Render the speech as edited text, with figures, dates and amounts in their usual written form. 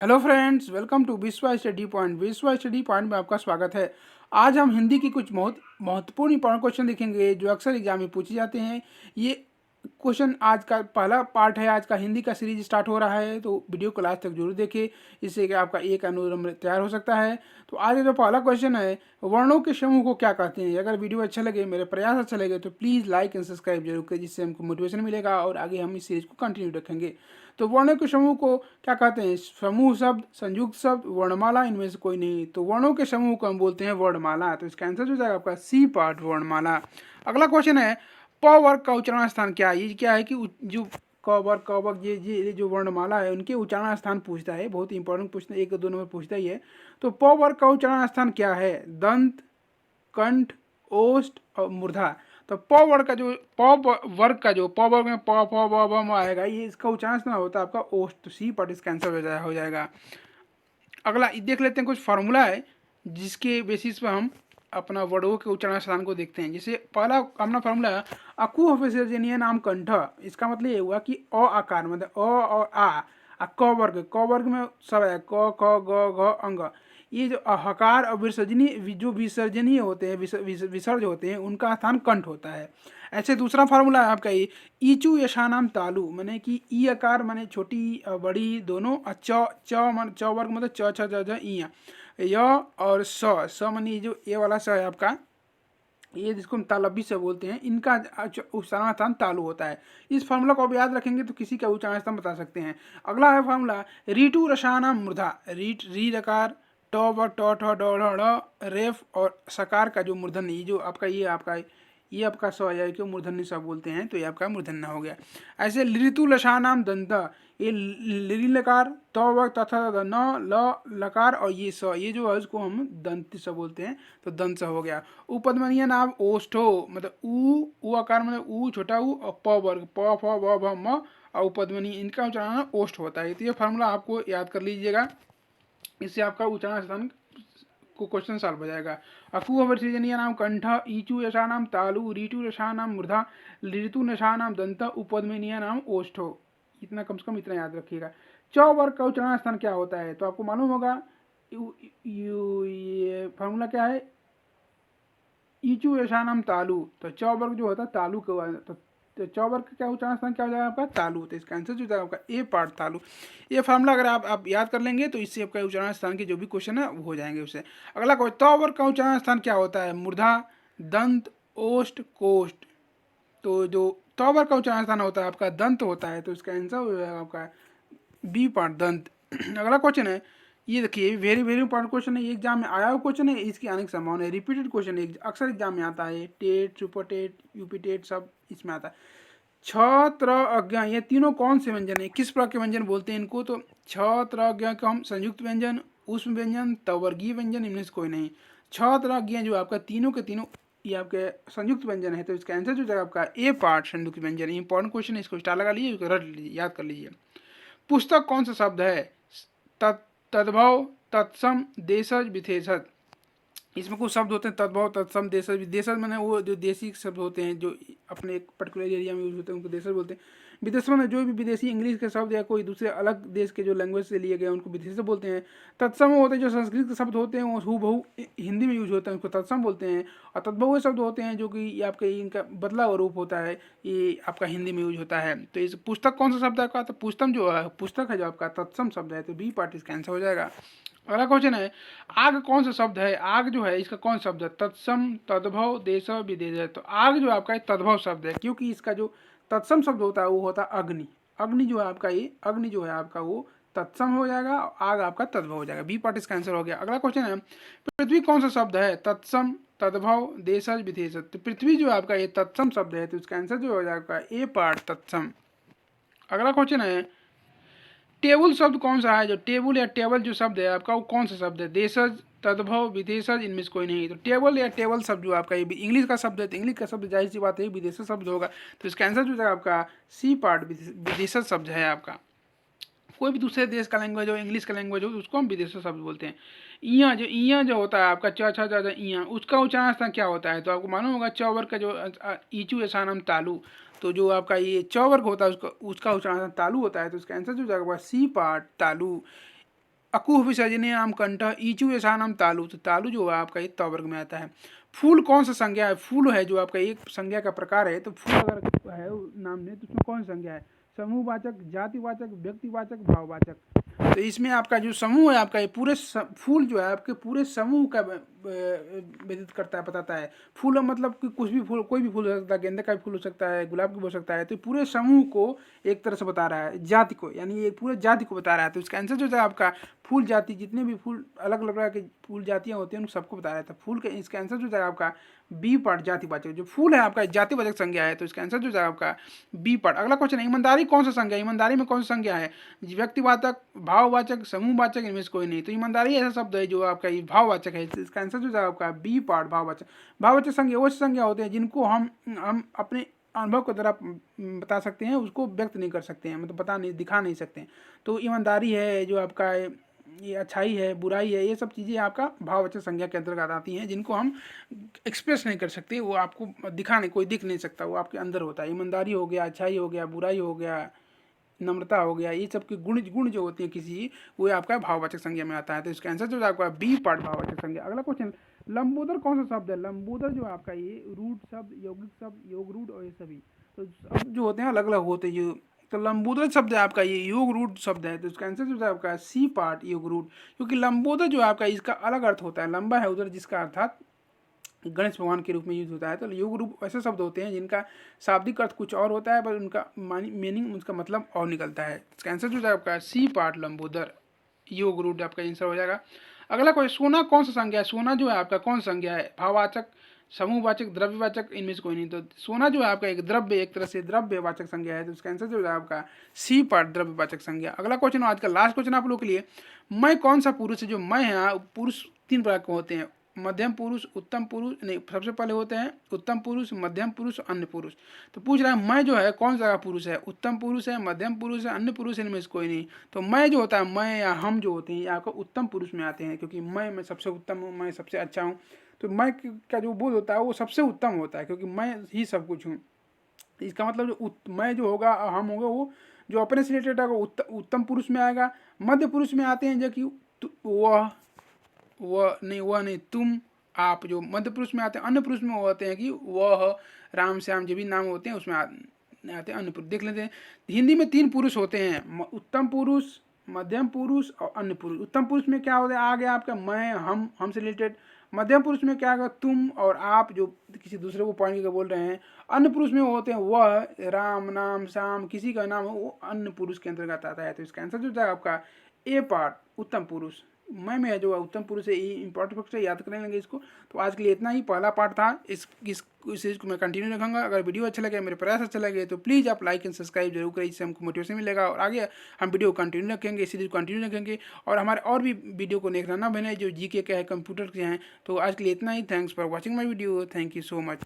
Hello friends, welcome to विश्वा study point. विश्वा study point में आपका स्वागत है। आज हम हिंदी की कुछ महत्वपूर्ण इंपॉर्टेंट क्वेश्चन देखेंगे जो अक्सर एग्जाम में पूछे जाते हैं। ये क्वेश्चन आज का पहला पार्ट है। आज का हिंदी का सीरीज स्टार्ट हो रहा है, तो वीडियो को लास्ट तक जरूर देखें, इससे कि आपका एक अनुक्रम तैयार हो सकता है। तो आज जो पहला क्वेश्चन है, वर्णों के समूह को क्या कहते हैं। अगर वीडियो अच्छा लगे, मेरे प्रयास अच्छा लगे, तो प्लीज़ लाइक एंड सब्सक्राइब जरूर करें, जिससे हमको मोटिवेशन मिलेगा और आगे हम इस सीरीज को कंटिन्यू रखेंगे। तो वर्णों के समूह को क्या कहते हैं? समूह शब्द, संयुक्त शब्द, वर्णमाला, इनमें से कोई नहीं। तो वर्णों के समूह को हम बोलते हैं वर्णमाला। तो इसका आंसर हो जाएगा आपका सी पार्ट, वर्णमाला। अगला क्वेश्चन है, प वर्ग का उच्चारण स्थान क्या है? ये क्या है कि जो क वर्ग, क वर्ग, ये जो वर्णमाला है उनके उच्चारण स्थान पूछता है। बहुत इंपॉर्टेंट पूछता है, 1 2 नंबर पूछता ही है। तो प वर्ग का उच्चारण स्थान क्या है? दंत, कंठ, ओष्ठ और मूर्धा। तो प वर्ग का जो प वर्ग में प फ ब भ म आएगा, ये इसका उच्चारण ना होता है आपका ओष्ठ। तो सी पार्ट इसका आंसर हो जाएगा। अगला देख लेते हैं, कुछ फार्मूला है जिसके बेसिस पर हम अपना वर्डों के उच्चारण स्थान को देखते हैं। जैसे पहला अपना फार्मूला है, अकु विसर्जनीय नाम कंठ। इसका मतलब ये हुआ कि अ आकार, मतलब अ और आ। क वर्ग में सब है, क ख ग घ अंग। ये जो हकार और विसर्जनीय, जो विसर्जनीय होते हैं, विसर्ज होते हैं, उनका स्थान कंठ होता है। ऐसे दूसरा फार्मूला है आपका ये, ईचू यशानाम तालु, माने कि ई आकार माने छोटी बड़ी दोनों, और च वर्ग मतलब च छ ज ज ई, य और स माने जो ये वाला स है आपका, ये जिसको हम तालब्य से बोलते हैं, इनका उच्चारण स्थान तालु होता है। इस फार्मूला को आप याद रखेंगे तो किसी का उच्चारण स्थान बता सकते हैं। अगला है फार्मूला, रीटू रसाना मूर्धा। री रकार, ट व ट ठ ड ढ ढ, रेफ और सकार का जो मूर्धन्य, ये जो आपका ये आपका स है, क्यों मूर्धन्य स बोलते हैं, तो ये आपका मूर्धन्य हो गया। ऐसे ऋतु लसानाम दंत, ये लिरी लकार, त व तथा न ल लकार और ये स, ये जो है इसको हम दंत स बोलते हैं, तो दंत स हो गया। उपदमनीय नाम ओष्ठो, मतलब ऊ आकार मतलब ऊ छोटा ऊ, और प वर्ग प फ ब भ म, और उपदमनी, इनका उच्चारण ओष्ठ होता है। तो ये फार्मूला आपको याद कर लीजिएगा, इससे आपका उच्चारण स्थान को क्वेश्चन सॉल्व हो जाएगा। अकु अवर्षजनीय नाम कंठ, ईचु यशा नाम तालु, रीटु यशा नाम मूर्धा, ऋतु नशा नाम दंत, उपदमनीय नाम ओष्ठो। इतना कम से कम इतना याद रखिएगा। च वर्ग का उच्चारण स्थान क्या होता है? तो आपको मालूम होगा, ये फार्मूला क्या है, ईचु यशानम तालु। तो च वर्ग जो होता है तालु का, तो च वर्ग का क्या उच्चारण स्थान क्या हो जाएगा आपका? तालु। तो इसका आंसर जो जाएगा आपका ए पार्ट तालु। ये फार्मूला अगर आप याद कर लेंगे तो इससे आपका उच्चारण स्थान के जो भी क्वेश्चन है वो हो जाएंगे उससे। अगला क्वेश्चन, त वर्ग का उच्चारण स्थान क्या होता है? मूर्धा, दंत, ओष्ठ, कोष्ठ। तो जो त वर्ग का उच्चारण स्थान होता है आपका दंत होता है, तो इसका आंसर हो जाएगा आपका बी पार्ट, दंत। अगला क्वेश्चन है, ये देखिए वेरी वेरी इंपॉर्टेंट क्वेश्चन है, ये एग्जाम में आया हुआ क्वेश्चन है, इसकी आने की संभावना है। रिपीटेड क्वेश्चन है, अक्सर एग्जाम में आता है, TET, super TET, UP TET, सब इसमें आता है। छत्र अज्ञा, ये तीनों कौन से व्यंजन है? किस प्रकार के व्यंजन बोलते हैं इनको? तो छत्र अज्ञा को हम संयुक्त व्यंजन, उष्म व्यंजन, तवर्गीय व्यंजन, इनमें से कोई नहीं। छत्र अज्ञा जो आपका तीनों के तीनों ये आपके संयुक्त व्यंजन है, तो इसका आंसर जो जाएगा आपका ए पार्ट, संयुक्त व्यंजन। इंपॉर्टेंट क्वेश्चन है, इसको स्टार लगा लीजिए, इसको रट लीजिए, याद कर लीजिए। पुस्तक कौन सा शब्द है? तद्भव, तत्सम, देशज, विशेषज। इसमें कुछ शब्द होते हैं, तद्भव, तत्सम, देशज। विदेशज मैंने वो जो देसी शब्द होते हैं जो अपने एक पर्टिकुलर एरिया में यूज होते हैं, उनको देशज बोलते हैं। विदेशों में जो भी विदेशी इंग्लिश के शब्द या कोई दूसरे अलग देश के जो लैंग्वेज से लिए गए उनको विदेशी बोलते हैं। तत्सम होते हैं जो संस्कृत के शब्द होते हैं, वो हूबहू हिंदी में यूज होते हैं, उसको तत्सम बोलते हैं। और तद्भव शब्द होते हैं जो कि ये आपके इनका बदला हुआ रूप होता है, ये आपका हिंदी में यूज होता है। तो इस पुस्तक कौन सा शब्द है आपका? तो पुस्तक जो है, पुस्तक है जो आपका तत्सम शब्द है, तो बी पार्ट इसका आंसर हो जाएगा। अगला क्वेश्चन है, आग कौन सा शब्द है? आग जो है इसका कौन शब्द है? तत्सम, तद्भव, देश, विदेश है। तो आग जो आपका एक तद्भव शब्द है, क्योंकि इसका जो तत्सम शब्द होता है वो होता है अग्नि। अग्नि जो है आपका, ये अग्नि जो है आपका वो तत्सम हो जाएगा, आग आपका तद्भव हो जाएगा। बी पार्ट इसका आंसर हो गया। अगला क्वेश्चन है, पृथ्वी कौन सा शब्द है? तत्सम, तद्भव, देशज, विदेश। तो पृथ्वी जो है आपका ये तत्सम शब्द है, तो इसका आंसर जो हो जाएगा ए पार्ट, तत्सम। अगला क्वेश्चन है, टेबल शब्द कौन सा है? जो टेबल या टेबल जो शब्द है आपका वो कौन सा शब्द है? देशज, तद्भव, विदेशज, इनमें से कोई नहीं। तो टेबल या टेबल शब्द जो आपका ये इंग्लिश का शब्द है, तो इंग्लिश का शब्द जाहिर सी बात है विदेशी शब्द होगा, तो इसका आंसर जो है आपका सी पार्ट, विदेशज शब्द है आपका। कोई भी दूसरे देश का लैंग्वेज हो, इंग्लिश का लैंग्वेज हो, तो उसको हम विदेशी शब्द बोलते हैं। इया जो होता है आपका च छ ज इया, उसका उच्चारण स्थान क्या होता है? तो आपको मालूम होगा, च वर्ग का जो ईचू यशानम तालु। तो जो आपका ये च वर्ग होता है उसका उच्चारण तालु होता है, तो इसका आंसर जो जाएगा सी पार्ट, तालु। अकुह विसर्जनीयाम कंठः ईचु यशानम तालु। तो तालु जो है आपका ये त वर्ग में आता है। फूल कौन सा संज्ञा है? फूल है जो आपका एक संज्ञा का प्रकार है। तो फूल अगर है नाम ने तो उसमें कौन सा संज्ञा है? समूहवाचक, जातिवाचक, व्यक्तिवाचक, भाववाचक। तो इसमें आपका जो समूह है आपका ये पूरे फूल जो है आपके पूरे समूह का व्यतीत करता है, बताता है। फूल मतलब कि कुछ भी फूल, कोई भी फूल हो सकता है, गेंदे का भी फूल हो सकता है, गुलाब का हो सकता है। तो पूरे समूह को एक तरह से बता रहा है, जाति को, यानी ये पूरे जाति को बता रहा है। तो इसका आंसर जो है आपका फूल जाति, जितने भी फूल अलग अलग प्रकार के फूल जातियाँ होती हैं उन सबको बता रहा है। तो फूल के इसका आंसर जो है आपका बी पार्ट जातिवाचक। जो फूल है आपका जातिवाचक संज्ञा है, तो इसका आंसर जो है आपका बी पार्ट। अगला क्वेश्चन है, ईमानदारी कौन सा संज्ञा है? ईमानदारी में कौन सा संज्ञा है? व्यक्तिवाचक, भाववाचक, समूहवाचक, इनमें से कोई नहीं। तो ईमानदारी ऐसा शब्द है जो आपका ये भाववाचक है। तो इसका आंसर जो है आपका बी पार्ट भाववाचक। भाववाचक संज्ञा वो संज्ञा होते हैं जिनको हम अपने अनुभव के द्वारा बता सकते हैं, उसको व्यक्त नहीं कर सकते हैं, मतलब बता नहीं, दिखा नहीं सकते हैं। तो ईमानदारी है जो आपका ये अच्छाई है, बुराई है, ये सब चीज़ें आपका भाववाचक संज्ञा के अंतर्गत आती हैं, जिनको हम एक्सप्रेस नहीं कर सकते, वो आपको दिखा नहीं, कोई दिख नहीं सकता, वो आपके अंदर होता है। ईमानदारी हो गया, अच्छाई हो गया, बुराई हो गया, नम्रता हो गया, ये सब के गुण जो होते हैं किसी, वो आपका भाववाचक संज्ञा में आता है। तो इसका आंसर जो है आपका बी पार्ट भाववाचक संज्ञा। अगला क्वेश्चन, लंबोदर कौन सा शब्द है? लंबोदर जो आपका ये रूट शब्द, यौगिक शब्द, योग रूट और ये सभी तो शब्द जो होते हैं अलग अलग होते हैं। तो लंबोदर शब्द है आपका ये योग रूट शब्द है। तो इसका आंसर जो है आपका सी पार्ट योग रूट, क्योंकि लंबोदर जो आपका इसका अलग अर्थ होता है, लंबा है उधर, जिसका अर्थात गणेश भगवान के रूप में यूज होता है। तो योग रूप ऐसे शब्द होते हैं जिनका शाब्दिक अर्थ कुछ और होता है, पर उनका मीनिंग, उसका मतलब और निकलता है। इसका आंसर जो है आपका सी पार्ट लंबोदर, योग रूट आपका आंसर हो जाएगा। अगला कोई, सोना कौन सा संज्ञा है? सोना जो है आपका कौन सा संज्ञा है? भाववाचक, समूहवाचक, द्रव्यवाचक, इनमें से कोई नहीं। तो सोना जो है आपका एक द्रव्य, एक तरह से द्रव्यवाचक संज्ञा है। तो इसका आंसर जो है आपका सी पार्ट द्रव्यवाचक संज्ञा। अगला क्वेश्चन, आज का लास्ट क्वेश्चन आप लोग के लिए, मैं कौन सा पुरुष है? जो मैं है, पुरुष तीन प्रकार के होते हैं, मध्यम पुरुष, उत्तम पुरुष, नहीं, सबसे पहले होते हैं उत्तम पुरुष, मध्यम पुरुष, अन्य पुरुष। तो पूछ रहा है मैं जो है कौन सा पुरुष है? उत्तम पुरुष है, मध्यम पुरुष है, अन्य पुरुष है, इनमें से कोई नहीं। तो मैं जो होता है, मैं या हम जो होते हैं, ये आपको उत्तम पुरुष में आते हैं, क्योंकि मैं सबसे उत्तम हूँ, मैं सबसे अच्छा हूँ। तो मैं का जो बोध होता है वो सबसे उत्तम होता है, क्योंकि मैं ही सब कुछ हूँ। इसका मतलब जो मैं जो होगा, हम होगा, वो जो अपने से रिलेटेड होगा उत्तम पुरुष में आएगा। मध्य पुरुष में आते हैं जो कि वह नहीं, तुम, आप, जो मध्य पुरुष में आते हैं। अन्य पुरुष में वो होते हैं कि वह, राम, श्याम, जो भी नाम होते हैं उसमें आते हैं अन्य पुरुष। देख लेते हैं, हिंदी में तीन पुरुष होते हैं, उत्तम पुरुष, मध्यम पुरुष और अन्य पुरुष। उत्तम पुरुष में क्या होता है? आ गया आपका मैं, हम से रिलेटेड। मध्यम पुरुष में क्या आएगा? तुम और आप, जो किसी दूसरे को पॉइंट करके बोल रहे हैं। अन्य पुरुष में वो होते हैं वह, राम, नाम, श्याम, किसी का नाम हो, वो अन्य पुरुष के अंतर्गत आता है। तो इसका आंसर जो है आपका ए पार्ट उत्तम पुरुष। मैं में जो है उत्तम पुरुष है, ये इंपॉर्टेंट फैक्ट है, याद कर लेंगे इसको। तो आज के लिए इतना ही, पहला पार्ट था। इस सीरीज को मैं कंटिन्यू रखूंगा। अगर वीडियो अच्छा लगे, मेरे प्रयास अच्छा लगे, तो प्लीज़ आप लाइक एंड सब्सक्राइब जरूर करें, इससे हमको मोटिवेशन मिलेगा और आगे हम वीडियो कंटिन्यू रखेंगे, सीरीज कंटिन्यू रखेंगे। और हमारे और भी वीडियो को देखना ना बने, जो जीके का है, कंप्यूटर के हैं। तो आज के लिए इतना ही। Thanks for watching my video. Thank you so much.